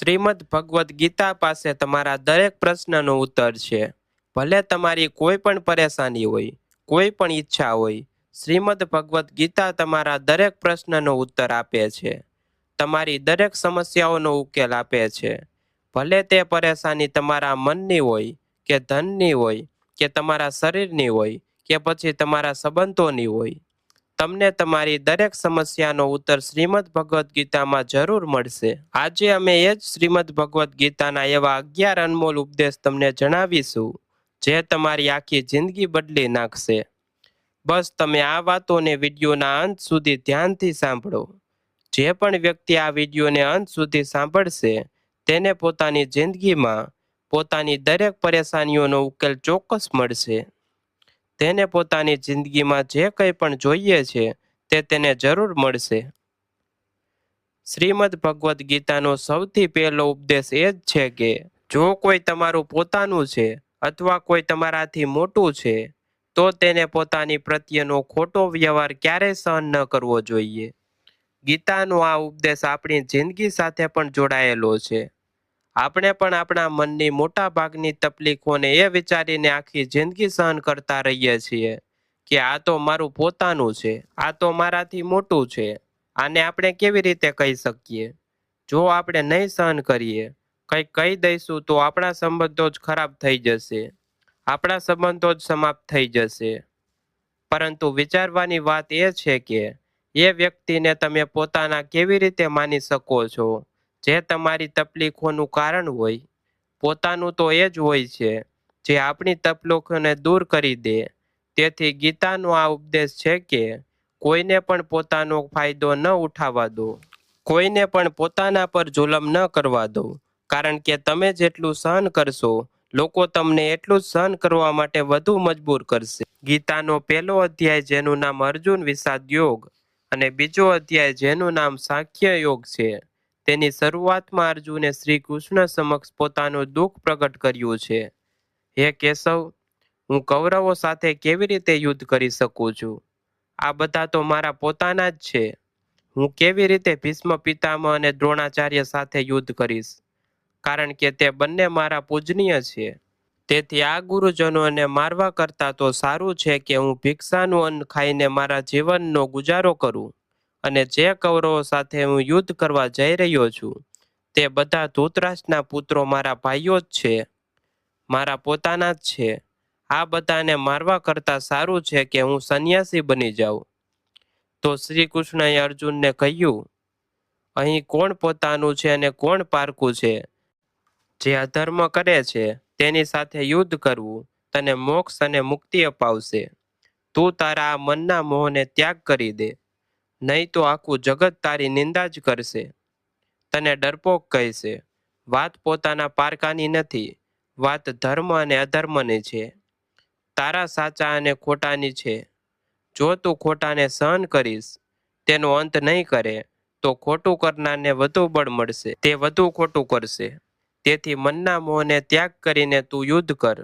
શ્રીમદ ભગવદ્ ગીતા પાસે તમારા દરેક પ્રશ્નનો ઉત્તર છે. ભલે તમારી કોઈ પણ પરેશાની હોય, કોઈ પણ ઈચ્છા હોય, શ્રીમદ ભગવદ્ ગીતા તમારા દરેક પ્રશ્નનો ઉત્તર આપે છે. તમારી દરેક સમસ્યાઓનો ઉકેલ આપે છે. ભલે તે પરેશાની તમારા મનની હોય કે ધનની હોય કે તમારા શરીરની હોય કે પછી તમારા સંબંધોની હોય, તમને તમારી દરેક સમસ્યાનો ઉત્તર શ્રીમદ ભગવદ્ ગીતામાં જરૂર મળશે. આજે અમે એ જ શ્રીમદ ભગવદ્ ગીતાના એવા 11 અનમોલ ઉપદેશ તમને જણાવીશું જે તમારી આખી જિંદગી બદલી નાખશે. બસ તમે આ વાતોને વિડીયોના અંત સુધી ધ્યાનથી સાંભળો. જે પણ વ્યક્તિ આ વિડીયોને અંત સુધી સાંભળશે તેને પોતાની જિંદગીમાં પોતાની દરેક પરેશાનીઓનો ઉકેલ ચોક્કસ મળશે. તેને પોતાની જિંદગીમાં જે કંઈ પણ જોઈએ છે તે તેને જરૂર મળશે. શ્રીમદ ભગવદ્ ગીતાનો સૌથી પહેલો ઉપદેશ એ જ છે કે જો કોઈ તમારું પોતાનું છે અથવા કોઈ તમારાથી મોટું છે તો તેને પોતાની પ્રત્યેનો ખોટો વ્યવહાર ક્યારેય સહન ન કરવો જોઈએ. ગીતાનો આ ઉપદેશ આપણી જિંદગી સાથે પણ જોડાયેલો છે. આપણે પણ આપણા મનની મોટા ભાગની તકલીફોને એ વિચારીને આખી જિંદગી સહન કરતા રહીએ છીએ કે આ તો મારું પોતાનું છે, આ તો મારાથી મોટું છે, આને આપણે કેવી રીતે કહી શકીએ. જો આપણે નહીં સહન કરીએ, કંઈક કહી દઈશું તો આપણા સંબંધો જ ખરાબ થઈ જશે, આપણા સંબંધો જ સમાપ્ત થઈ જશે. પરંતુ વિચારવાની વાત એ છે કે એ વ્યક્તિને તમે પોતાના કેવી રીતે માની શકો છો જે તમારી તકલીફોનું કારણ હોય. પોતાનું તો એ જ હોય છે જે આપણી તકલીફોને દૂર કરી દે. તેથી ગીતાનો આ ઉપદેશ છે કે કોઈને પણ પોતાનો ફાયદો ન ઉઠાવવા દો, કોઈને પણ પોતાના પર જુલમ ન કરવા દો, કારણ કે તમે જેટલું સહન કરશો લોકો તમને એટલું જ સહન કરવા માટે વધુ મજબૂર કરશે. ગીતાનો પહેલો અધ્યાય જેનું નામ અર્જુન વિષાદ યોગ અને બીજો અધ્યાય જેનું નામ સાંખ્ય યોગ છે, તેની શરૂઆતમાં અર્જુને શ્રી કૃષ્ણ સમક્ષ પોતાનું દુઃખ પ્રગટ કર્યું છે. હે કેશવ, હું કૌરવો સાથે કેવી રીતે યુદ્ધ કરી શકું છું? આ બધા તો મારા પોતાના જ છે. હું કેવી રીતે ભીષ્મ પિતામહ અને દ્રોણાચાર્ય સાથે યુદ્ધ કરીશ? કારણ કે તે બંને મારા પૂજનીય છે. તેથી આ ગુરુજનોને મારવા કરતાં તો સારું છે કે હું ભિક્ષાનું અન્ન ખાઈને મારા જીવનનો ગુજારો કરું. અને જે કૌરવો સાથે હું યુદ્ધ કરવા જઈ રહ્યો છું તે બધા ધૃતરાષ્ટ્રના પુત્રો મારા ભાઈઓ જ છે, મારા પોતાના જ છે. આ બધાને મારવા કરતાં સારું છે કે હું સંન્યાસી બની જાઉં. તો શ્રી કૃષ્ણએ અર્જુનને કહ્યું, અહીં કોણ પોતાનું છે અને કોણ પારકું છે? જે અધર્મ કરે છે તેની સાથે યુદ્ધ કરવું તને મોક્ષ અને મુક્તિ અપાવશે. તું તારા આ મનના મોહને ત્યાગ કરી દે, નહીં તો આખું જગત તારી નિંદા જ કરશે, તને ડરપોક કહેશે. વાત પોતાના પારકાની નથી, વાત ધર્મ અને અધર્મની છે, તારા સાચા અને ખોટાની છે. જો તું ખોટાને સહન કરીશ, તેનો અંત નહીં કરે, તો ખોટું કરનારને વધુ બળ મળશે, તે વધુ ખોટું કરશે. તેથી મનના મોહને ત્યાગ કરીને તું યુદ્ધ કર.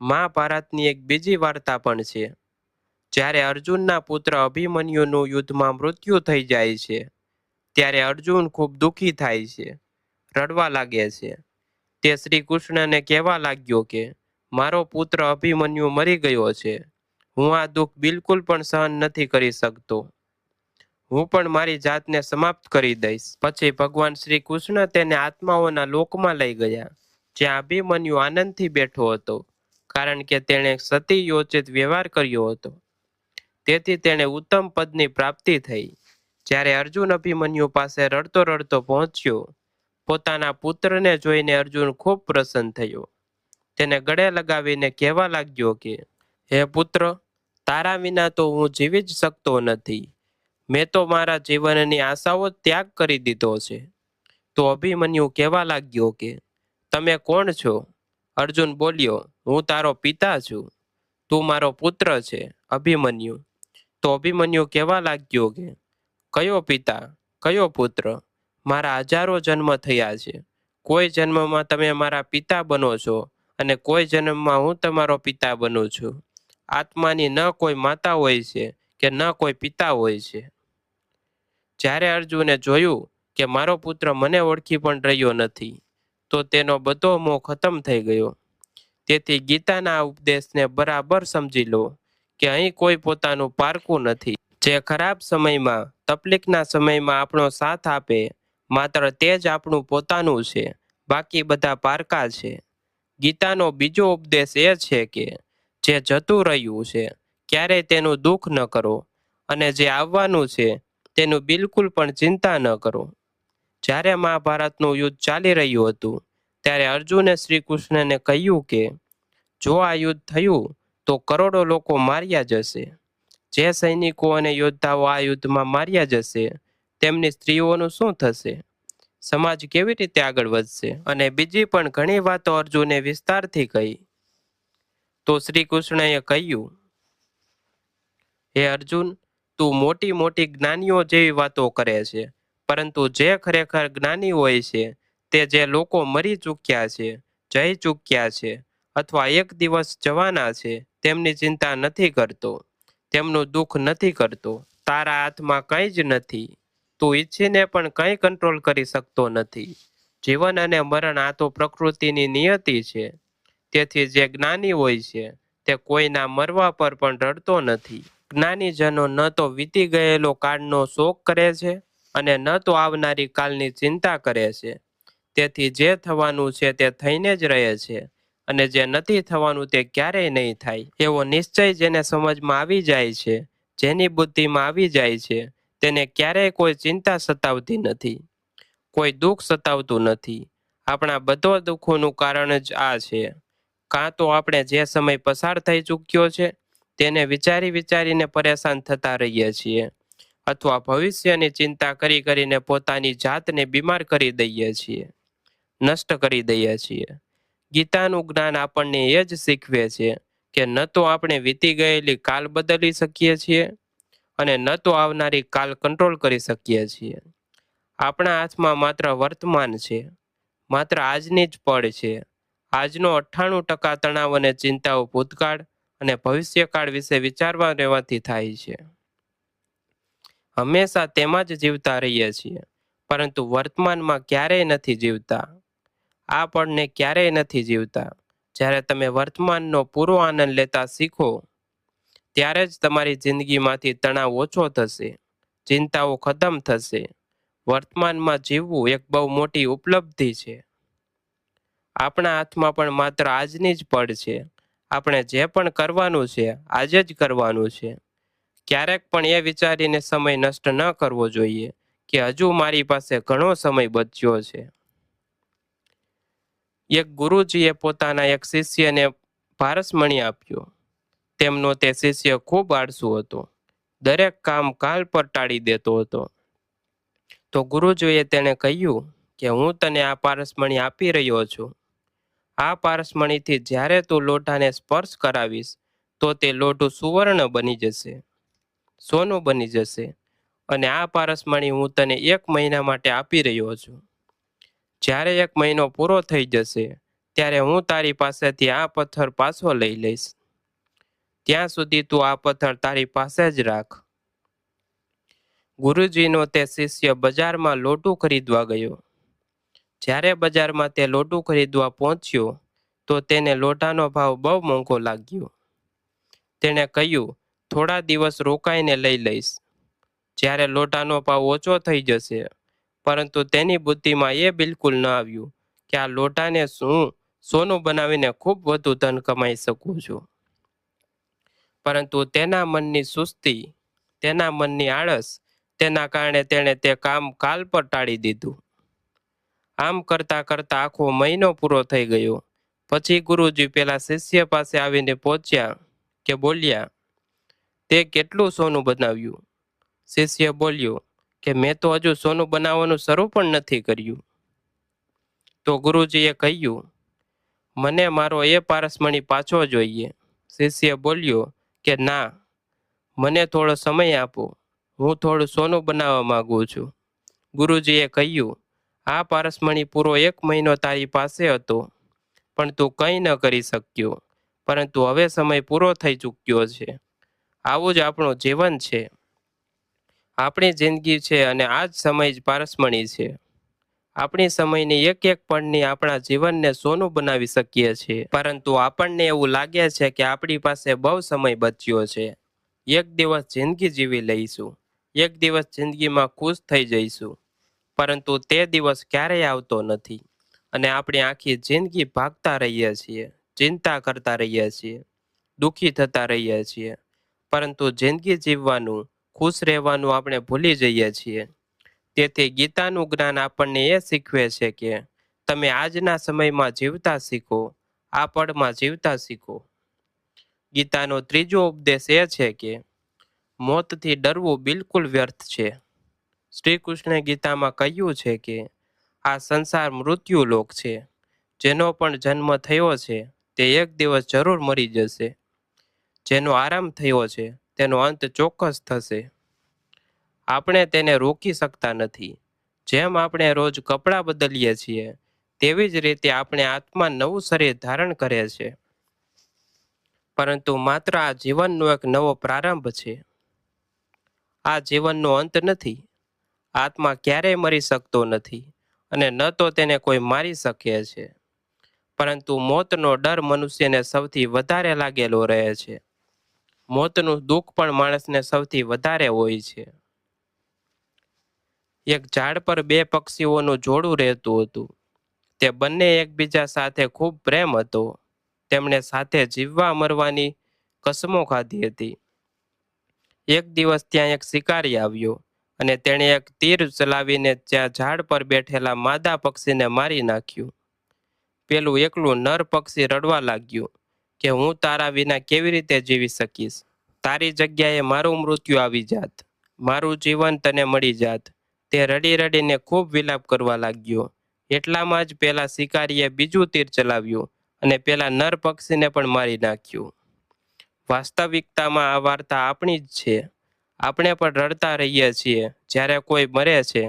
મહાભારતની એક બીજી વાર્તા પણ છે. જ્યારે અર્જુનના પુત્ર અભિમન્યુનું યુદ્ધમાં મૃત્યુ થઈ જાય છે ત્યારે અર્જુન ખૂબ દુઃખી થાય છે, રડવા લાગે છે. તે શ્રી કૃષ્ણને કહેવા લાગ્યો કે મારો પુત્ર અભિમન્યુ મરી ગયો છે, હું આ દુઃખ બિલકુલ પણ સહન નથી કરી શકતો, હું પણ મારી જાતને સમાપ્ત કરી દઈશ. પછી ભગવાન શ્રી કૃષ્ણ તેને આત્માઓના લોકમાં લઈ ગયા, જ્યાં અભિમન્યુ આનંદથી બેઠો હતો, કારણ કે તેણે સતી યોજિત વ્યવહાર કર્યો હતો. તેથી તેણે ઉત્તમ પદની પ્રાપ્તિ થઈ. જ્યારે અર્જુન અભિમન્યુ પાસે રડતો રડતો પહોંચ્યો, પોતાના પુત્રને જોઈને અર્જુન ખૂબ પ્રસન્ન થયો. તેને ગળે લગાવીને કહેવા લાગ્યો કે હે પુત્ર, તારા વિના તો હું જીવી જ શકતો નથી. મેં તો મારા જીવનની આશાઓ ત્યાગ કરી દીધો છે. તો અભિમન્યુ કહેવા લાગ્યો કે તમે કોણ છો? અર્જુન બોલ્યો, હું તારો પિતા છું, તું મારો પુત્ર છે અભિમન્યુ. તો અભિમન્યુ કહેવા લાગ્યો કે કયો પિતા, કયો પુત્ર? મારા હજારો જન્મ થયા છે. કોઈ જન્મમાં તમે મારા પિતા બનો છો અને કોઈ જન્મમાં હું તમારો પિતા બનું છું. આત્માની ન કોઈ માતા હોય છે કે ન કોઈ પિતા હોય છે. જ્યારે અર્જુને જોયું કે મારો પુત્ર મને ઓળખી પણ રહ્યો નથી, તો તેનો બધો મોહ ખતમ થઈ ગયો. તેથી ગીતાના આ ઉપદેશને બરાબર સમજી લો કે અહીં કોઈ પોતાનું પારકું નથી. જે ખરાબ સમયમાં, તકલીફના સમયમાં આપણો સાથ આપે, માત્ર તે જ આપણું પોતાનું છે, બાકી બધા પારકા છે. ગીતાનો બીજો ઉપદેશ એ છે કે જે જતું રહ્યું છે ક્યારેય તેનું દુઃખ ન કરો, અને જે આવવાનું છે તેનું બિલકુલ પણ ચિંતા ન કરો. જ્યારે મહાભારતનું યુદ્ધ ચાલી રહ્યું હતું, ત્યારે અર્જુને શ્રી કૃષ્ણને કહ્યું કે જો આ યુદ્ધ થયું તો કરોડો લોકો માર્યા જશે. જે સૈનિકો અને યોદ્ધાઓ આ યુદ્ધમાં માર્યા જશે, તેમની સ્ત્રીઓનું શું થશે? સમાજ કેવી રીતે આગળ વધશે? અને બીજી પણ ઘણી વાતો અર્જુને વિસ્તારથી કહી. તો શ્રી કૃષ્ણએ કહ્યું, હે અર્જુન, તું મોટી મોટી જ્ઞાનીઓ જેવી વાતો કરે છે, પરંતુ જે ખરેખર જ્ઞાની હોય છે તે જે લોકો મરી ચૂક્યા છે, જઈ ચૂક્યા છે, અથવા એક દિવસ જવાના છે, તેમની ચિંતા નથી કરતો, તેમનું દુઃખ નથી કરતો. તારા હાથમાં કંઈ જ નથી. તું ઈચ્છીને પણ કંઈ કંટ્રોલ કરી શકતો નથી. જીવન અને મરણ આ તો પ્રકૃતિની નિયતિ છે. તેથી જે જ્ઞાની હોય છે તે કોઈના મરવા પર પણ રડતો નથી. જ્ઞાનીજનો ન તો વીતી ગયેલો કાળનો શોક કરે છે અને ન તો આવનારી કાલની ચિંતા કરે છે. તેથી જે થવાનું છે તે થઈને જ રહે છે, અને જે નથી થવાનું તે ક્યારેય નહીં થાય. એવો નિશ્ચય જેને સમજમાં આવી જાય છે, જેની બુદ્ધિમાં આવી જાય છે, તેને ક્યારેય કોઈ ચિંતા સતાવતી નથી, કોઈ દુઃખ સતાવતું નથી. આપણા બધા દુઃખોનું કારણ જ આ છે. કાં તો આપણે જે સમય પસાર થઈ ચૂક્યો છે તેને વિચારી વિચારીને પરેશાન થતા રહીએ છીએ, અથવા ભવિષ્યની ચિંતા કરી કરીને પોતાની જાતને બીમાર કરી દઈએ છીએ, નષ્ટ કરી દઈએ છીએ. ગીતાનું જ્ઞાન આપણને એ જ શીખવે છે કે ન તો આપણે વીતી ગયેલી કાલ બદલી શકીએ છીએ, અને ન તો આવનારી કાલ કંટ્રોલ કરી શકીએ છીએ. આપણા હાથમાં માત્ર વર્તમાન છે, માત્ર આજની જ પળ છે. આજનો 98% તણાવ અને ચિંતાઓ ભૂતકાળ અને ભવિષ્યકાળ વિશે વિચારવા રહેવાથી થાય છે. હંમેશા તેમાં જ જીવતા રહીએ છીએ, પરંતુ વર્તમાનમાં ક્યારેય નથી જીવતા. આ પળને ક્યારેય નથી જીવતા. જ્યારે તમે વર્તમાનનો પૂરો આનંદ લેતા શીખો, ત્યારે જ તમારી જિંદગીમાંથી તણાવ ઓછો થશે, ચિંતાઓ ખતમ થશે. વર્તમાનમાં જીવવું એક બહુ મોટી ઉપલબ્ધિ છે. આપણા હાથમાં પણ માત્ર આજની જ પળ છે. આપણે જે પણ કરવાનું છે આજે જ કરવાનું છે. ક્યારેક પણ એ વિચારીને સમય નષ્ટ ન કરવો જોઈએ કે હજુ મારી પાસે ઘણો સમય બચ્યો છે. એક ગુરુજીએ પોતાના એક શિષ્યને પારસમણી આપ્યો. તેમનો તે શિષ્ય ખૂબ આળસુ હતો. દરેક કામ કાલ પર ટાળી દેતો હતો. તો ગુરુજીએ તેને કહ્યું કે હું તને આ પારસમણી આપી રહ્યો છું. આ પારસમણીથી જ્યારે તું લોઢાને સ્પર્શ કરાવીશ તો તે લોઢું સુવર્ણ બની જશે, સોનું બની જશે. અને આ પારસમણી હું તને 1 મહિના માટે આપી રહ્યો છું. જ્યારે 1 મહિનો પૂરો થઈ જશે ત્યારે હું તારી પાસેથી આ પથ્થર પાછો લઈ લઈશ. ત્યાં સુધી તું આ પથ્થર તારી પાસે જ રાખ. ગુરુજીનો તે શિષ્ય બજારમાં લોટું ખરીદવા ગયો. જ્યારે બજારમાં તે લોટું ખરીદવા પહોંચ્યો તો તેને લોટાનો ભાવ બહુ મોંઘો લાગ્યો. તેણે કહ્યું, થોડા દિવસ રોકાઈને લઈ લઈશ, જ્યારે લોટાનો ભાવ ઓછો થઈ જશે. પરંતુ તેની બુદ્ધિમાં એ બિલકુલ ન આવ્યું કે આ લોટાને હું સોનું બનાવીને ખૂબ વધુ ધન કમાઈ શકું છું. પરંતુ તેના મનની સુસ્તી, તેના મનની આળસ, તેના કારણે તેણે તે કામ કાલ પર ટાળી દીધું. આમ કરતાં કરતાં આખો મહિનો પૂરો થઈ ગયો. પછી ગુરુજી પેલા શિષ્ય પાસે આવીને પહોંચ્યા કે બોલ્યા, તે કેટલું સોનું બનાવ્યું? શિષ્ય બોલ્યો કે મેં તો હજુ સોનું બનાવવાનું શરૂ પણ નથી કર્યું. તો ગુરુજીએ કહ્યું, મને મારો એ પારસમણી પાછો જોઈએ. શિષ્ય બોલ્યો કે ના, મને થોડો સમય આપો, હું થોડું સોનું બનાવવા માંગુ છું. ગુરુજીએ કહ્યું, આ પારસમણી પૂરો 1 મહિનો તારી પાસે હતો, પણ તું કંઈ ન કરી શક્યો. પરંતુ હવે સમય પૂરો થઈ ચૂક્યો છે. આવું જ આપણું જીવન છે. આપણી જિંદગી છે અને આ જ સમય જ પારસમણી છે. આપણી સમયની એક એક પળની આપણા જીવનને સોનું બનાવી શકીએ છીએ, પરંતુ આપણને એવું લાગે છે કે આપણી પાસે બહુ સમય બચ્યો છે. એક દિવસ જિંદગી જીવી લઈશું, એક દિવસ જિંદગીમાં ખુશ થઈ જઈશું, પરંતુ તે દિવસ ક્યારેય આવતો નથી અને આપણે આખી જિંદગી ભાગતા રહીએ છીએ, ચિંતા કરતા રહીએ છીએ, દુઃખી થતા રહીએ છીએ, પરંતુ જિંદગી જીવવાનું, ખુશ રહેવાનું આપણે ભૂલી જઈએ છીએ. તેથી ગીતાનું જ્ઞાન આપણને એ શીખવે છે કે તમે આજના સમયમાં જીવતા શીખો, આ પળમાં જીવતા શીખો. ગીતાનો ત્રીજો ઉપદેશ એ છે કે મોતથી ડરવું બિલકુલ વ્યર્થ છે. શ્રી કૃષ્ણે ગીતામાં કહ્યું છે કે આ સંસાર મૃત્યુલોક છે. જેનો પણ જન્મ થયો છે તે એક દિવસ જરૂર મરી જશે. જેનો આરામ થયો છે તેનો અંત ચોક્કસ થશે. આપણે તેને રોકી શકતા નથી. જેમ આપણે રોજ કપડાં બદલીએ છીએ, તેવી જ રીતે આપણે આત્મા નવું શરીર ધારણ કરે છે. પરંતુ માત્ર આ જીવનનો એક નવો પ્રારંભ છે. આ જીવનનો અંત નથી. આત્મા ક્યારેય મરી શકતો નથી અને ન તો તેને કોઈ મારી શકે છે. પરંતુ મોતનો ડર મનુષ્યને સૌથી વધારે લાગેલો રહે છે. મોતનું દુઃખ પણ માણસને સૌથી વધારે હોય છે. એક ઝાડ પર બે પક્ષીઓનું જોડું રહેતું હતું. તે બંને એકબીજા સાથે ખૂબ પ્રેમ હતો. તેમણે સાથે જીવવા મરવાની કસમો ખાધી હતી. એક દિવસ ત્યાં એક શિકારી આવ્યો અને તેણે એક તીર ચલાવીને ત્યાં ઝાડ પર બેઠેલા માદા પક્ષીને મારી નાખ્યું. પેલું એકલું નર પક્ષી રડવા લાગ્યું કે હું તારા વિના કેવી રીતે જીવી શકીશ. તારી જગ્યાએ મારું મૃત્યુ આવી જાત, મારું જીવન તને મળી જાત. તે રડી રડીને ખૂબ વિલાપ કરવા લાગ્યો. એટલામાં જ પેલા શિકારીએ બીજું તીર ચલાવ્યું અને પેલા નર પક્ષીને પણ મારી નાખ્યું. વાસ્તવિકતામાં આ વાર્તા આપણી જ છે. આપણે પણ રડતા રહીએ છીએ જ્યારે કોઈ મરે છે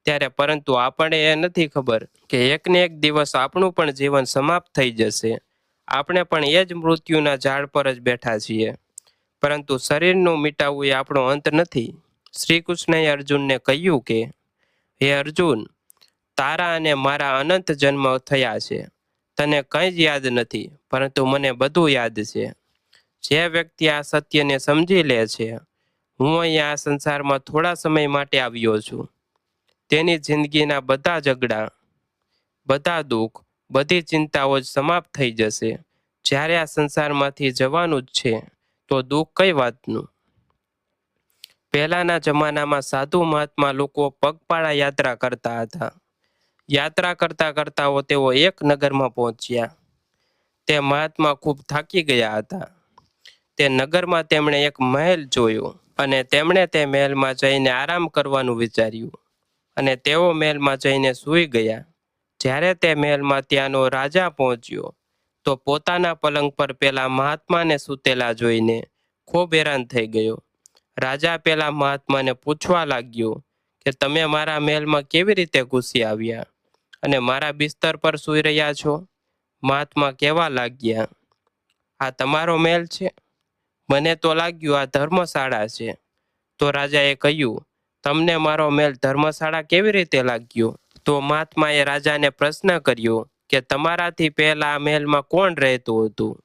ત્યારે, પરંતુ આપણને એ નથી ખબર કે એકને એક દિવસ આપણું પણ જીવન સમાપ્ત થઈ જશે. આપણે પણ એ જ મૃત્યુના ઝાડ પર જ બેઠા છીએ, પરંતુ શરીરનું મિટાવવું એ આપણો અંત નથી. શ્રી કૃષ્ણએ અર્જુનને કહ્યું કે હે અર્જુન, તારા અને મારા અનંત જન્મ થયા છે. તને કંઈ જ યાદ નથી, પરંતુ મને બધું યાદ છે. જે વ્યક્તિ આ સત્યને સમજી લે છે, હું અહીંયા આ સંસારમાં થોડા સમય માટે આવ્યો છું, તેની જિંદગીના બધા ઝઘડા, બધા દુઃખ, બધી ચિંતાઓ જ સમાપ્ત થઈ જશે. જ્યારે આ સંસારમાંથી જવાનું જ છે તો દુઃખ કઈ વાતનું. પહેલાના જમાનામાં સાધુ મહાત્મા લોકો પગપાળા યાત્રા કરતા હતા. યાત્રા કરતા કરતા તેઓ એક નગરમાં પહોંચ્યા. તે મહાત્મા ખૂબ થાકી ગયા હતા. તે નગરમાં તેમણે એક મહેલ જોયો અને તેમણે તે મહેલમાં જઈને આરામ કરવાનું વિચાર્યું અને તેઓ મહેલમાં જઈને સૂઈ ગયા. જ્યારે તે મહેલમાં ત્યાંનો રાજા પહોંચ્યો તો પોતાના પલંગ પર પેલા મહાત્માને સૂતેલા જોઈને ખૂબ હેરાન થઈ ગયો. રાજા પેલા મહાત્માને પૂછવા લાગ્યો કે તમે મારા મહેલમાં કેવી રીતે ઘૂસી આવ્યા અને મારા બિસ્તર પર સૂઈ રહ્યા છો. મહાત્મા કહેવા લાગ્યા, આ તમારો મહેલ છે? મને તો લાગ્યું આ ધર્મશાળા છે. તો રાજાએ કહ્યું, તમને મારો મહેલ ધર્મશાળા કેવી રીતે લાગ્યો? તો મહાત્માએ રાજાને પ્રશ્ન કર્યો કે તમારાથી પહેલા આ મહેલમાં કોણ રહેતું હતું?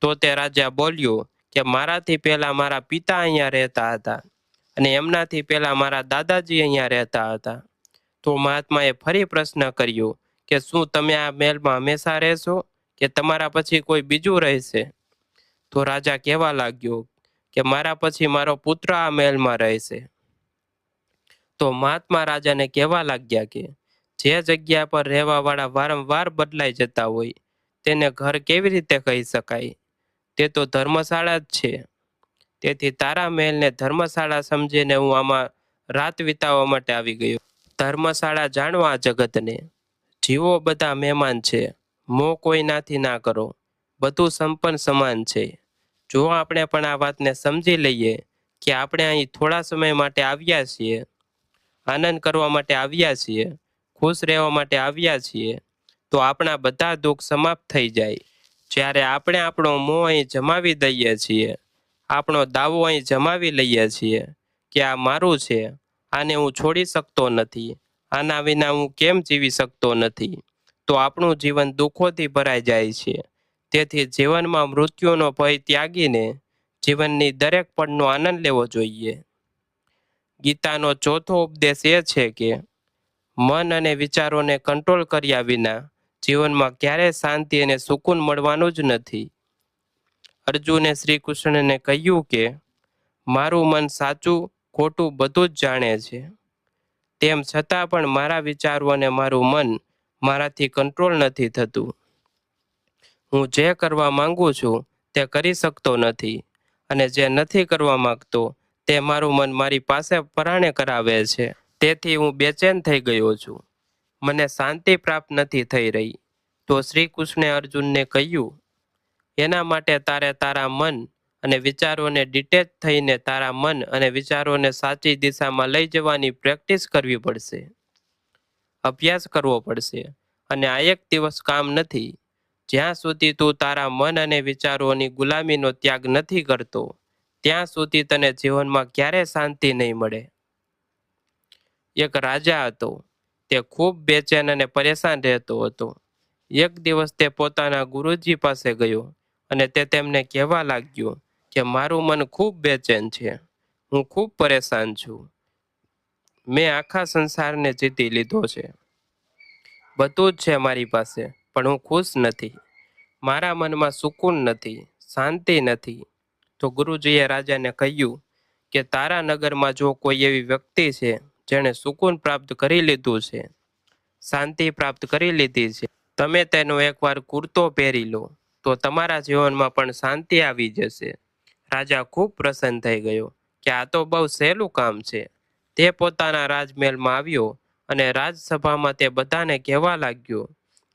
તો તે રાજા બોલ્યો કે મારાથી પહેલા મારા પિતા અહીંયા રહેતા હતા અને એમનાથી પહેલા મારા દાદાજી અહીંયા રહેતા હતા. તો મહાત્માએ ફરી પ્રશ્ન કર્યો કે શું તમે આ મહેલમાં હંમેશા રહેશો કે તમારા પછી કોઈ બીજું રહેશે? તો રાજા કહેવા લાગ્યો કે મારા પછી મારો પુત્ર આ મહેલમાં રહેશે. તો મહાત્મા રાજાને કહેવા લાગ્યા કે જે જગ્યા પર રહેવા વાળા વારંવાર બદલાઈ જતા હોય તેને ઘર કેવી રીતે કહી શકાય? તે તો ધર્મશાળા જ છે. તેથી તારા મહેલને ધર્મશાળા સમજીને હું આમાં રાત વિતાવવા માટે આવી ગયો. ધર્મશાળા જાણવા આ જગતને. જીવો બધા મહેમાન છે, મોહ કોઈનાથી ના કરો, બધું સંપન્ન સમાન છે. જો આપણે પણ આ વાતને સમજી લઈએ કે આપણે અહીં થોડા સમય માટે આવ્યા છીએ, આનંદ કરવા માટે આવ્યા છીએ, ખુશ રહેવા માટે આવ્યા છીએ, તો આપણા બધા દુઃખ સમાપ્ત થઈ જાય. જ્યારે આપણે આપણો મોહ અહીં જમાવી દઈએ છીએ, આપણો દાવો અહીં જમાવી લઈએ છીએ કે આ મારું છે, આને હું છોડી શકતો નથી, આના વિના હું કેમ જીવી શકતો નથી, તો આપણું જીવન દુઃખોથી ભરાઈ જાય છે. તેથી જીવનમાં મૃત્યુનો ભય ત્યાગીને જીવનની દરેક પળનો આનંદ લેવો જોઈએ. ગીતાનો ચોથો ઉપદેશ એ છે કે મન અને વિચારોને કંટ્રોલ કર્યા વિના જીવનમાં ક્યારેય શાંતિ અને સુકૂન મળવાનું જ નથી. અર્જુને શ્રી કૃષ્ણને કહ્યું કે મારું મન સાચું ખોટું બધું જ જાણે છે. તેમ છતાં પણ મારા વિચારો અને મારું મન મારાથી કંટ્રોલ નથી થતું. હું જે કરવા માંગુ છું તે કરી શકતો નથી, અને જે નથી કરવા માંગતો તે મારું મન મારી પાસે પરાણે કરાવે છે. તેથી હું બેચેન થઈ ગયો છું, મને શાંતિ પ્રાપ્ત નથી થઈ રહી. તો શ્રી કૃષ્ણે અર્જુનને કહ્યું, એના માટે તારે તારા મન અને વિચારોને ડિટેચ થઈને તારા મન અને વિચારોને સાચી દિશામાં લઈ જવાની પ્રેક્ટિસ કરવી પડશે, અભ્યાસ કરવો પડશે. અને આ એક દિવસ કામ નથી. જ્યાં સુધી તું તારા મન અને વિચારોની ગુલામીનો ત્યાગ નથી કરતો, ત્યાં સુધી તને જીવનમાં ક્યારેય શાંતિ નહીં મળે. એક રાજા હતો. તે ખૂબ બેચેન અને પરેશાન રહેતો હતો. એક દિવસ તે પોતાના ગુરુજી પાસે ગયો અને તે તેમને કહેવા લાગ્યો કે મારું મન ખૂબ બેચેન છે, હું ખૂબ પરેશાન છું. મેં આખા સંસારને જીતી લીધો છે, બધું જ છે મારી પાસે, પણ હું ખુશ નથી. મારા મનમાં સુકૂન નથી, શાંતિ નથી. તો ગુરુજીએ રાજાને કહ્યું કે તારા નગરમાં જો કોઈ એવી વ્યક્તિ છે જેણે સુકૂન પ્રાપ્ત કરી લીધું છે, શાંતિ પ્રાપ્ત કરી લીધી છે, તમે તેનો એકવાર કુર્તો પહેરી લો તો તમારા જીવનમાં પણ શાંતિ આવી જશે. રાજા ખૂબ પ્રસન્ન થઈ ગયો કે આ તો બહુ સહેલું કામ છે. તે પોતાના રાજમહેલમાં આવ્યો અને રાજસભામાં તે બધાને કહેવા લાગ્યો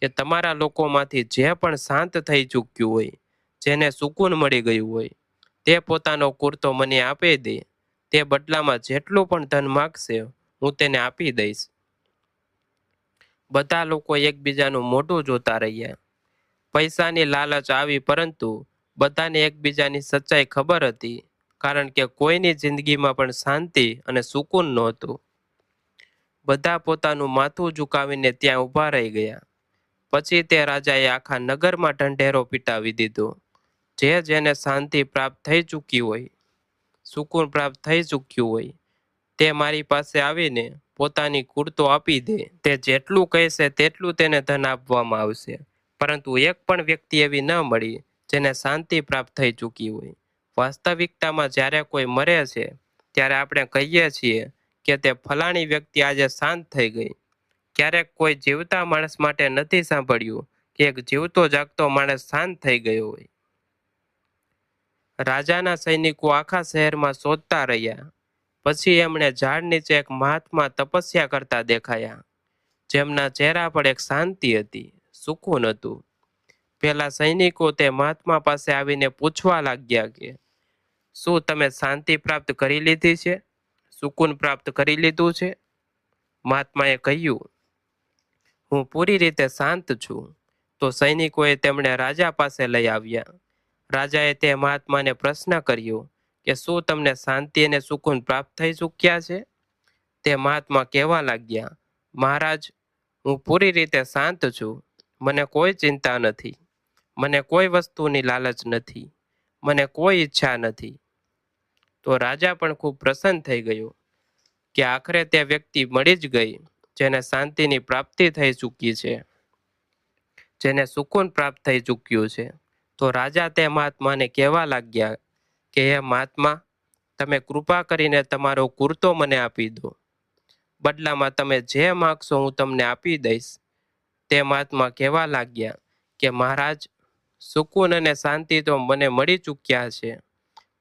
કે તમારા લોકોમાંથી જે પણ શાંત થઈ ચૂક્યું હોય, જેને સુકૂન મળી ગયું હોય, તે પોતાનો કુર્તો મને આપી દે. તે બદલામાં જેટલું પણ ધન માગશે હું તેને આપી દઈશ. બધા લોકો એકબીજાનું મોઢું જોતા રહ્યા. પૈસાની લાલચ આવી, પરંતુ બધાને એકબીજાની સચ્ચાઈ ખબર હતી, કારણ કે કોઈની જિંદગીમાં પણ શાંતિ અને સુકૂન નહોતું. બધા પોતાનું માથું ઝુકાવીને ત્યાં ઊભા રહી ગયા. પછી તે રાજાએ આખા નગરમાં ઢંઢેરો પીટાવી દીધો. જેને શાંતિ પ્રાપ્ત થઈ ચૂકી હોય, સુકૂન પ્રાપ્ત થઈ ચૂક્યું હોય, તે મારી પાસે આવીને પોતાની કુર્તો આપી દે. તે જેટલું કહેશે તેટલું તેને ધન આપવામાં આવશે. પરંતુ એક પણ વ્યક્તિ એવી ન મળી જેને શાંતિ પ્રાપ્ત થઈ ચૂકી હોય. વાસ્તવિકતામાં જ્યારે કોઈ મરે છે ત્યારે આપણે કહીએ છીએ કે તે ફલાણી વ્યક્તિ આજે શાંત થઈ ગઈ. ક્યારેક કોઈ જીવતા માણસ માટે નથી સાંભળ્યું કે એક જીવતો જાગતો માણસ શાંત થઈ ગયો હોય. રાજાના સૈનિકો આખા શહેરમાં શોધતા રહ્યા. પછી એમણે ઝાડ નીચે એક મહાત્મા તપસ્યા કરતા દેખાયા, જેમના ચહેરા પર એક શાંતિ હતી, સુકૂન હતું. પેલા સૈનિકો તે મહાત્મા પાસે આવીને પૂછવા લાગ્યા કે શું તમે શાંતિ પ્રાપ્ત કરી લીધી છે, સુકૂન પ્રાપ્ત કરી લીધું છે? મહાત્માએ કહ્યું, હું પૂરી રીતે શાંત છું. તો સૈનિકોએ તેમણે રાજા પાસે લઈ આવ્યા. રાજાએ તે મહાત્માને પ્રશ્ન કર્યો કે શું તમને શાંતિ અને સુકૂન પ્રાપ્ત થઈ ચૂક્યા છે? તે મહાત્મા કહેવા લાગ્યા, મહારાજ, હું પૂરી રીતે શાંત છું. મને કોઈ ચિંતા નથી, મને કોઈ વસ્તુની લાલચ નથી, મને કોઈ ઈચ્છા નથી. તો રાજા પણ ખૂબ પ્રસન્ન થઈ ગયો કે આખરે તે વ્યક્તિ મળી જ ગઈ જેને શાંતિની પ્રાપ્તિ થઈ ચૂકી છે, જેને સુકૂન પ્રાપ્ત થઈ ચૂક્યું છે. તો રાજા તે મહાત્માને કહેવા લાગ્યા કે હે મહાત્મા, તમે કૃપા કરીને તમારો કુર્તો મને આપી દો. બદલામાં તમે જે માગશો હું તમને આપી દઈશ. તે મહાત્મા કહેવા લાગ્યા કે મહારાજ, સુકૂન અને શાંતિ તો મને મળી ચૂક્યા છે,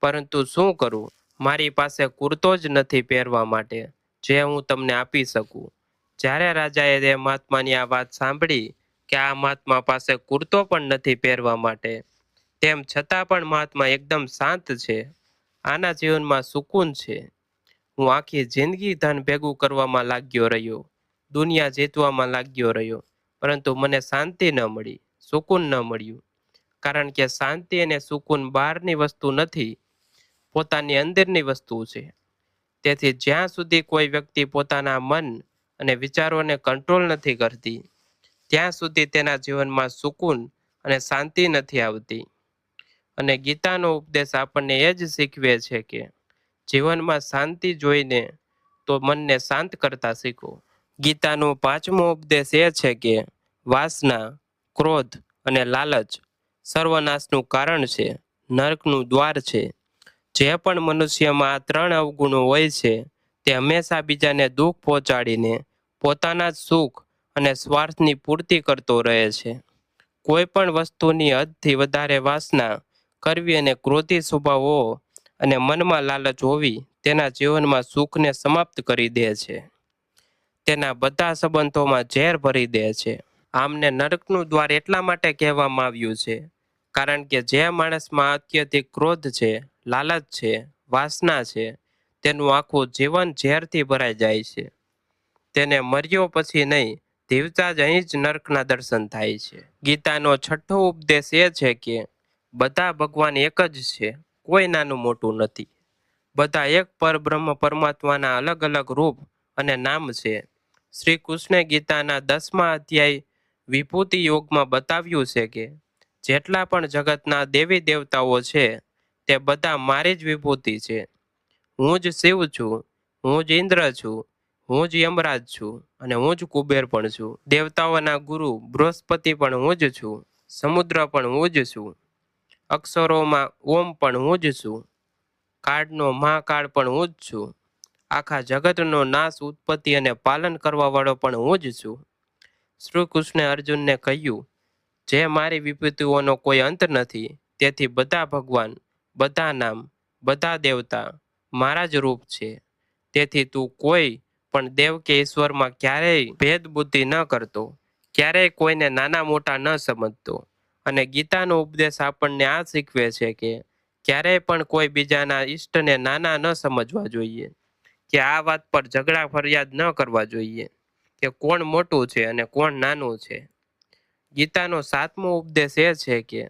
પરંતુ શું કરું, મારી પાસે કુર્તો જ નથી પહેરવા માટે જે હું તમને આપી શકું. જ્યારે રાજાએ તે મહાત્માની આ વાત સાંભળી કે આ મહાત્મા પાસે કુર્તો પણ નથી પહેરવા માટે, તેમ છતાં પણ મહાત્મા એકદમ શાંત છે, આના જીવનમાં સુકૂન છે. હું આખી જિંદગી ધન ભેગું કરવામાં લાગ્યો રહ્યો, દુનિયા જીતવામાં લાગ્યો રહ્યો, પરંતુ મને શાંતિ ન મળી, સુકૂન ન મળ્યું. કારણ કે શાંતિ અને સુકૂન બહારની વસ્તુ નથી, પોતાની અંદરની વસ્તુ છે. તેથી જ્યાં સુધી કોઈ વ્યક્તિ પોતાના મન અને વિચારોને કંટ્રોલ નથી કરતી, ત્યાં સુધી તેના જીવનમાં સુકૂન અને શાંતિ નથી આવતી. અને ગીતાનો ઉપદેશ આપણને એ જ શીખવે છે કે જીવનમાં શાંતિ જોઈને તો મનને શાંત કરતા શીખો. ગીતાનો પાંચમો ઉપદેશ એ છે કે વાસના, ક્રોધ અને લાલચ સર્વનાશનું કારણ છે, નરકનું દ્વાર છે. જે પણ મનુષ્યમાં આ ત્રણ અવગુણો હોય છે તે હંમેશા બીજાને દુઃખ પહોંચાડીને પોતાના જ સુખ અને સ્વાર્થની પૂર્તિ કરતો રહે છે. કોઈ પણ વસ્તુની હદથી વધારે વાસના કરવી અને ક્રોધી સ્વભાવ હોવો અને મનમાં લાલચ હોવી તેના જીવનમાં સુખને સમાપ્ત કરી દે છે. તેના બધા સંબંધોમાં ઝેર ભરી દે છે. આમને નરકનું દ્વાર એટલા માટે કહેવામાં આવ્યું છે કારણ કે જે માણસમાં અત્યધિક ક્રોધ છે, લાલચ છે, વાસના છે, તેનું આખું જીવન ઝેરથી ભરાઈ જાય છે. તેને મર્યો પછી નહીં, જીવતા જ અહીં જ નર્કના દર્શન થાય છે. ગીતાનો છઠ્ઠો ઉપદેશ એ છે કે બધા ભગવાન એક જ છે, કોઈ નાનું મોટું નથી. બધા એક પરબ્રહ્મ પરમાત્માના અલગ અલગ રૂપ અને નામ છે. શ્રી કૃષ્ણે ગીતાના 10મા અધ્યાય વિભૂતિ યોગમાં બતાવ્યું છે કે જેટલા પણ જગતના દેવી દેવતાઓ છે તે બધા મારી જ વિભૂતિ છે. હું જ શિવ છું, હું જ ઇન્દ્ર છું, હું જ યમરાજ છું અને હું જ કુબેર પણ છું. દેવતાઓના ગુરુ બૃહસ્પતિ પણ હું જ છું, સમુદ્ર પણ હું જ છું, અક્ષરોમાં ઓમ પણ હું જ છું, કાળનો મહાકાળ પણ હું જ છું, આખા જગતનો નાશ, ઉત્પત્તિ અને પાલન કરવા વાળો પણ હું જ છું. શ્રી કૃષ્ણે અર્જુનને કહ્યું, જે મારી વિભૂતિઓનો કોઈ અંત નથી, તેથી બધા ભગવાન, બધા નામ, બધા દેવતા મારા જ રૂપ છે. તેથી તું કોઈ પણ દેવ કે ઈશ્વરમાં ક્યારેય ભેદ બુદ્ધિ ન કરતો, ક્યારેય કોઈને નાના મોટા ન સમજતો. અને ગીતાનો ઉપદેશ આપણને આ શીખવે છે કે ક્યારેય પણ કોઈ બીજાના ઈષ્ટને નાના ન સમજવા જોઈએ, કે આ વાત પર ઝઘડા ફરિયાદ ન કરવા જોઈએ કે કોણ મોટું છે અને કોણ નાનું છે. ગીતાનો સાતમો ઉપદેશ એ છે કે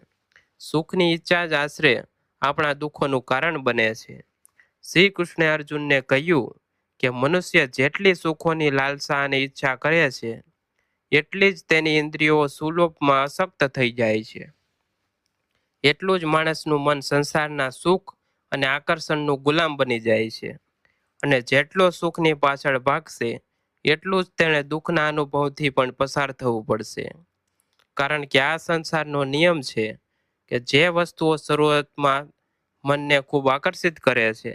સુખની ઈચ્છા જ આશરે આપણા દુઃખોનું કારણ બને છે. શ્રી કૃષ્ણે અર્જુનને કહ્યું કે મનુષ્ય જેટલી સુખોની લાલસા અને ઈચ્છા કરે છે એટલી જ તેની ઇન્દ્રિયો સુલોભમાં અશક્ત થઈ જાય છે. એટલું જ માણસનું મન સંસારના સુખ અને આકર્ષણનું ગુલામ બની જાય છે. અને જેટલો સુખની પાછળ ભાગશે એટલું જ તેણે દુઃખના અનુભવથી પણ પસાર થવું પડશે. કારણ કે આ સંસારનો નિયમ છે કે જે વસ્તુઓ શરૂઆતમાં મનને ખૂબ આકર્ષિત કરે છે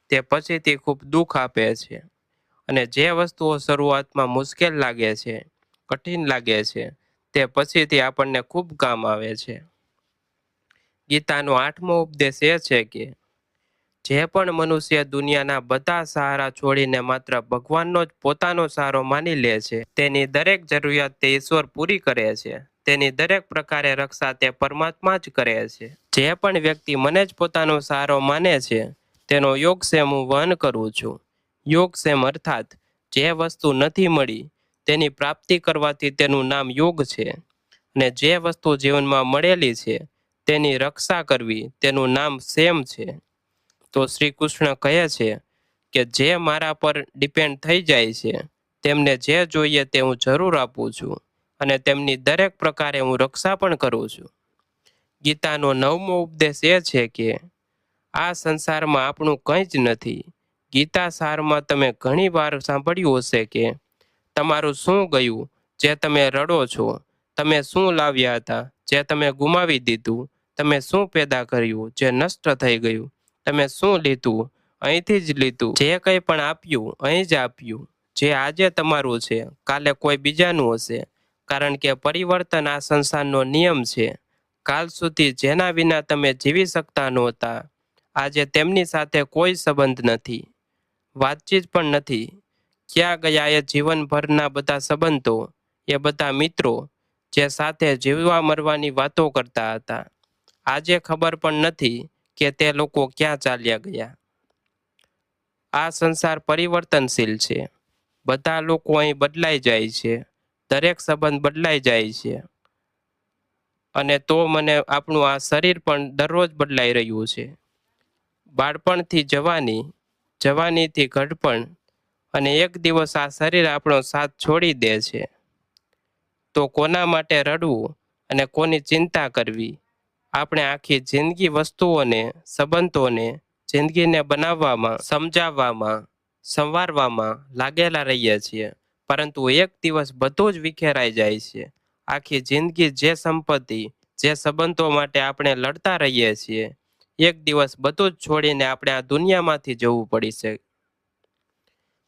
તે પછીથી ખૂબ દુઃખ આપે છે. અને જે વસ્તુઓ શરૂઆતમાં મુશ્કેલ લાગે છે, કઠિન લાગે છે, તે પછીથી આપણને ખૂબ કામ આવે છે. ગીતાનો આઠમો ઉપદેશ એ છે કે જે પણ મનુષ્ય દુનિયાના બધા સહારા છોડીને માત્ર ભગવાનનો જ પોતાનો સહારો માની લે છે, તેની દરેક જરૂરિયાત તે ઈશ્વર પૂરી કરે છે. તેની દરેક પ્રકારે રક્ષા તે પરમાત્મા જ કરે છે. જે પણ વ્યક્તિ મને જ પોતાનો સહારો માને છે તેનો યોગક્ષેમ હું વહન કરું છું. યોગક્ષેમ અર્થાત જે વસ્તુ નથી મળી તેની પ્રાપ્તિ કરવાથી તેનું નામ યોગ છે, અને જે વસ્તુ જીવનમાં મળેલી છે તેની રક્ષા કરવી તેનું નામ ક્ષેમ છે. તો શ્રી કૃષ્ણ કહે છે કે જે મારા પર ડિપેન્ડ થઈ જાય છે તેમને જે જોઈએ તે હું જરૂર આપું છું અને તેમની દરેક પ્રકારે હું રક્ષા પણ કરું છું. ગીતાનો નવમો ઉપદેશ એ છે કે આ સંસારમાં આપણું કંઈ જ નથી. ગીતા સારમાં તમે ઘણી વાર સાંભળ્યું હશે કે તમારું શું ગયું જે તમે રડો છો, તમે શું લાવ્યા હતા જે તમે ગુમાવી દીધું, તમે શું પેદા કર્યું જે નષ્ટ થઈ ગયું, તમે શું લીધું અહીંથી જ લીધું, જે કંઈ પણ આપ્યું અહીં જ આપ્યું. જે આજે તમારું છે કાલે કોઈ બીજાનું હશે, કારણ કે પરિવર્તન આ સંસારનો નિયમ છે. કાલ સુધી જેના વિના તમે જીવી શકતા નહોતા, આજે તેમની સાથે કોઈ સંબંધ નથી, વાતચીત પણ નથી. ક્યાં ગયા એ જીવનભરના બધા સંબંધો, એ બધા મિત્રો જે સાથે જીવવા મરવાની વાતો કરતા હતા, આજે ખબર પણ નથી કે તે લોકો ક્યાં ચાલ્યા ગયા. આ સંસાર પરિવર્તનશીલ છે. બધા લોકો અહીં બદલાઈ જાય છે, દરેક સંબંધ બદલાઈ જાય છે. અને તો મને આપણું આ શરીર પણ દરરોજ બદલાઈ રહ્યું છે. બાળપણથી જવાની, જવાનીથી ઘડપણ અને એક દિવસ આ શરીર આપણો સાથ છોડી દે છે, તો કોના માટે રડવું અને કોની ચિંતા કરવી? આપણે આખી જિંદગી વસ્તુઓને, સંબંધોને, જિંદગીને બનાવવામાં, સમજાવવામાં, સંવારવામાં લાગેલા રહીએ છીએ, પરંતુ એક દિવસ બધું જ વિખેરાઈ જાય છે. આખી જિંદગી જે સંપત્તિ, જે સંબંધો માટે આપણે લડતા રહીએ છીએ, એક દિવસ બધું જ છોડીને આપણે આ દુનિયામાંથી જવું પડી છે.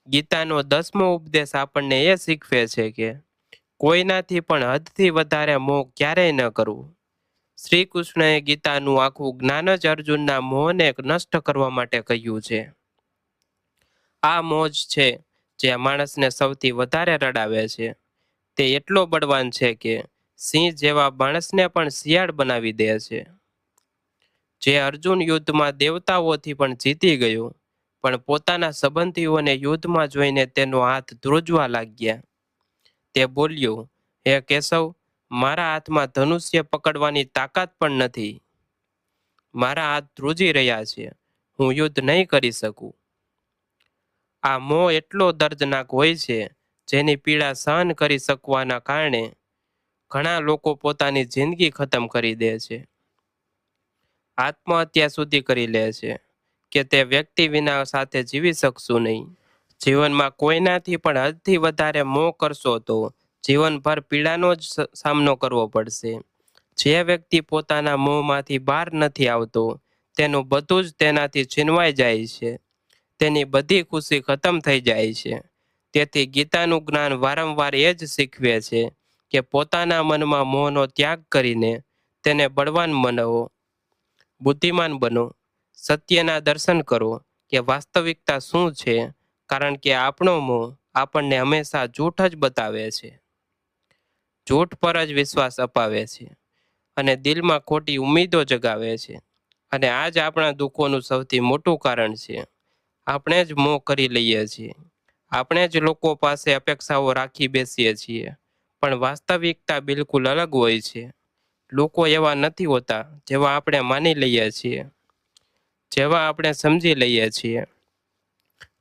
ગીતાનો 10મો ઉપદેશ આપણને એ શીખવે છે કે કોઈનાથી પણ હદથી વધારે મોહ ક્યારેય ન કરવું. શ્રી કૃષ્ણએ ગીતાનું આખું જ્ઞાન જ અર્જુનના મોહને નષ્ટ કરવા માટે કહ્યું છે. આ મોહ જ છે જે માણસને સૌથી વધારે રડાવે છે. તે એટલો બળવાન છે કે સિંહ જેવા માણસને પણ શિયાળ બનાવી દે છે. જે અર્જુન યુદ્ધમાં દેવતાઓથી પણ જીતી ગયો, પણ પોતાના સંબંધીઓને યુદ્ધમાં જોઈને તેનો હાથ ધ્રુજવા લાગ્યા. તે બોલ્યો, હે કેશવ, મારા હાથમાં ધનુષ્ય પકડવાની તાકાત પણ નથી. મારા હાથ ધ્રુજી રહ્યા છે, હું યુદ્ધ નહીં કરી શકું. આ મોહ એટલો દર્દનાક હોય છે, જેની પીડા સહન કરી શકવાના કારણે ઘણા લોકો પોતાની જિંદગી ખતમ કરી દે છે, આત્મહત્યા સુધી કરી લે છે, કે તે વ્યક્તિ વિના સાથે જીવી શકશું નહીં. જીવનમાં કોઈનાથી પણ હદથી વધારે મોહ કરશો તો જીવનભર પીડાનો જ સામનો કરવો પડશે. જે વ્યક્તિ પોતાના મોહમાંથી બહાર નથી આવતો, તેનું બધું જ તેનાથી છીનવાઈ જાય છે. તેની બધી ખુશી ખતમ થઈ જાય છે. તેથી ગીતાનું જ્ઞાન વારંવાર એ જ શીખવે છે કે પોતાના મનમાં મોહનો ત્યાગ કરીને તેને બળવાન બનાવો, બુદ્ધિમાન બનો, સત્યના દર્શન કરો કે વાસ્તવિકતા શું છે, કારણ કે આપણો મોહ આપણને હંમેશા જૂઠ જ બતાવે છે, જૂઠ પર જ વિશ્વાસ અપાવે છે અને દિલમાં ખોટી ઉમ્મીદો જગાવે છે. અને આ જ આપણા દુઃખોનું સૌથી મોટું કારણ છે. આપણે જ મોહ કરી લઈએ છીએ, આપણે જ લોકો પાસે અપેક્ષાઓ રાખી બેસીએ છીએ, પણ વાસ્તવિકતા બિલકુલ અલગ હોય છે. લોકો એવા નથી હોતા જેવા આપણે માની લઈએ છીએ, જેવા આપણે સમજી લઈએ છીએ.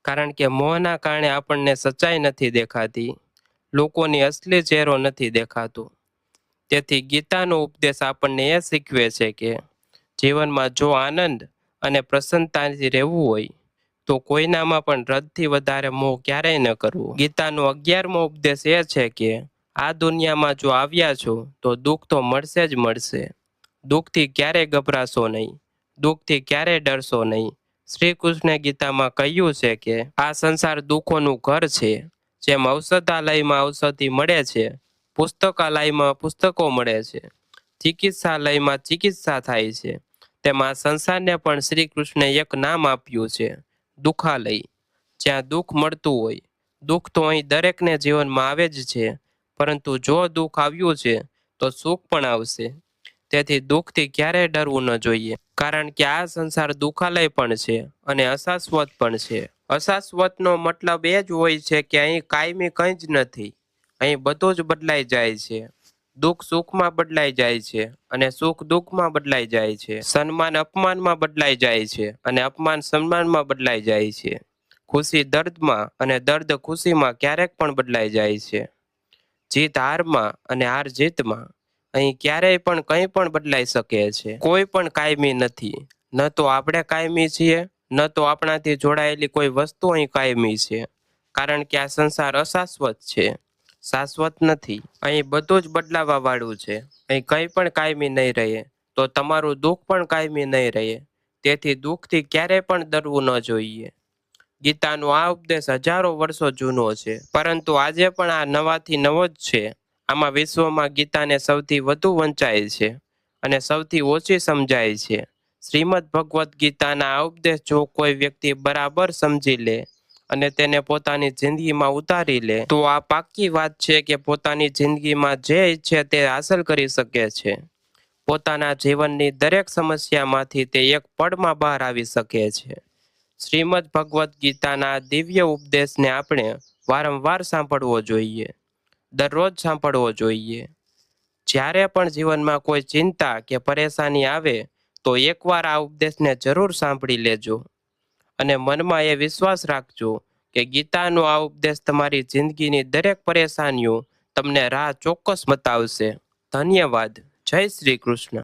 કારણ કે મોહના કારણે આપણને સચ્ચાઈ નથી દેખાતી, લોકોની અસલી ચહેરો નથી દેખાતો. તેથી ગીતાનો ઉપદેશ આપણને એ શીખવે છે કે જીવનમાં જો આનંદ અને પ્રસન્નતાથી રહેવું હોય તો કોઈનામાં પણ હદથી વધારે મોહ ક્યારેય ન કરવો. ગીતાનો 11મો ઉપદેશ એ છે કે આ દુનિયામાં જો આવ્યા છો તો દુઃખ તો મળશે જ મળશે. દુઃખથી ક્યારેય ગભરાશો નહીં, દુઃખથી ક્યારેય ડરશો નહીં. શ્રી કૃષ્ણે ગીતામાં કહ્યું છે કે આ સંસાર દુઃખોનું ઘર છે. જેમ ઔષધાલયમાં ઔષધિ મળે છે, પુસ્તકાલયમાં પુસ્તકો મળે છે, ચિકિત્સાલયમાં ચિકિત્સા થાય છે, તેમાં સંસારને પણ શ્રી કૃષ્ણે એક નામ આપ્યું છે, દુઃખાલય. જ્યાં દુઃખ મળતું હોય. દુઃખ તો અહીં દરેકને જીવનમાં આવે જ છે, પરંતુ જો દુઃખ આવ્યું છે તો સુખ પણ આવશે. તેથી દુઃખથી ક્યારેય ડરવું ન જોઈએ, કારણ કે આ સંસાર દુઃખાલય પણ છે અને અશાશ્વત પણ છે. અશાશ્વતનો મતલબ એ જ હોય છે કે અહીં કાયમી કંઈ જ નથી. અહીં બધું જ બદલાઈ જાય છે. દુઃખ સુખમાં બદલાઈ જાય છે અને સુખ દુઃખમાં બદલાઈ જાય છે. સન્માન અપમાનમાં બદલાઈ જાય છે અને અપમાન સન્માનમાં બદલાઈ જાય છે. ખુશી દર્દમાં અને દર્દ ખુશીમાં ક્યારેક પણ બદલાઈ જાય છે. જીત હારમાં અને હાર જીતમાં. અહીં ક્યારેય પણ કંઈ પણ બદલાઈ શકે છે. કોઈ પણ કાયમી નથી. ન તો આપણે કાયમી છીએ, ન તો આપણાથી જોડાયેલી કોઈ વસ્તુ અહીં કાયમી છે. કારણ કે આ સંસાર અશાશ્વત છે, શાશ્વત નથી. અહીં બધું જ બદલાવા વાળું છે. અહીં કંઈ પણ કાયમી નહીં રહે, તો તમારું દુઃખ પણ કાયમી નહીં રહે. તેથી દુઃખથી ક્યારેય પણ ડરવું ન જોઈએ. ગીતાનો આ ઉપદેશ હજારો વર્ષો જૂનો છે, પરંતુ આજે પણ આ નવાથી નવો જ છે. આમાં વિશ્વમાં ગીતાને સૌથી વધુ વંચાય છે અને સૌથી ઓછી સમજાય છે. શ્રીમદ ભગવદ્ ગીતાના આ ઉપદેશ જો કોઈ વ્યક્તિ બરાબર સમજી લે અને તેને પોતાની જિંદગીમાં ઉતારી લે, તો આ પાક્કી વાત છે કે પોતાની જિંદગીમાં જે ઈચ્છે તે હાંસલ કરી શકે છે. પોતાના જીવનની દરેક સમસ્યામાંથી તે એક પળમાં બહાર આવી શકે છે. શ્રીમદ ભગવદ્ ગીતાના દિવ્ય ઉપદેશને આપણે વારંવાર સાંભળવો જોઈએ, દરરોજ સાંભળવો જોઈએ. જ્યારે પણ જીવનમાં કોઈ ચિંતા કે પરેશાની આવે તો એકવાર આ ઉપદેશને જરૂર સાંભળી લેજો. અને મનમાં એ વિશ્વાસ રાખજો કે ગીતાનો આ ઉપદેશ તમારી જિંદગીની દરેક પરેશાનીઓ તમને રાહ ચોક્કસ બતાવશે. ધન્યવાદ. જય શ્રી કૃષ્ણ.